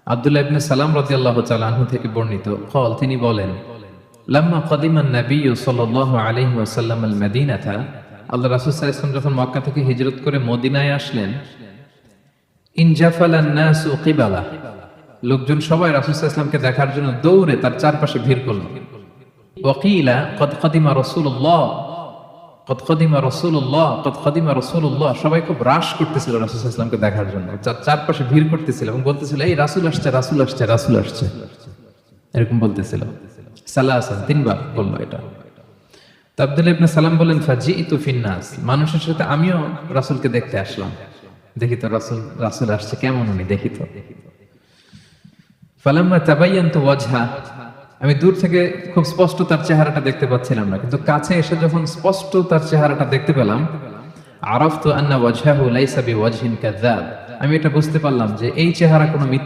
আব্দুল্লাহ ইবনে সালাম রাদিয়াল্লাহু তাআলা আনহু থেকে বর্ণিত قال তিনি বলেন লাম্মা قدم النبي صلى الله عليه وسلم المدينة আল্লাহ রাসূল সাল্লাল্লাহু আলাইহি ওয়াসাল্লাম যখন মক্কা থেকে হিজরত করে মদিনায় আসলেন ইনজাফালান নাসু কিবালা লোকজন সবাই রাসূল সাল্লাল্লাহু আলাইহি ওয়াসাল্লামকে দেখার জন্য দৌড়ে তার চারপাশে ভিড় করল ওয়াকিলা قد قدم رسول الله قد قدم رسول الله قد قدم رسول الله সবাই খুব রাশ করতেছিল রাসূল সাল্লাল্লাহু আলাইহি ওয়াসাল্লামকে দেখার জন্য চারপাশে ভিড় করতেছিল এবং বলতেছিল এই রাসূল আসছে রাসূল আসছে রাসূল আসছে এরকম বলতেছিল সালাসান তিনবার বলল এটা। তো আব্দুল্লাহ ইবনে সালাম বলেন ফাজিইতু ফিন নাস মানুষের সাথে আমিও রাসূলকে দেখতে আসলাম দেখি তো রাসূল আসছে কেমন উনি দেখি তো ফালাম্মা তাবায়ানতু ওয়াজহা আমি দূর থেকে খুব স্পষ্ট তার চেহারাটা দেখতে পাচ্ছিলাম না কিন্তু কাছে এসে যখন স্পষ্ট তার চেহারাটা দেখতে পেলাম আরাফতু আন্না ওয়াজহাহু লাইসা বিওয়াজহিন কাযাব আমি এটা বুঝতে পারলাম যে এই চেহারা কোনো মিথ্যা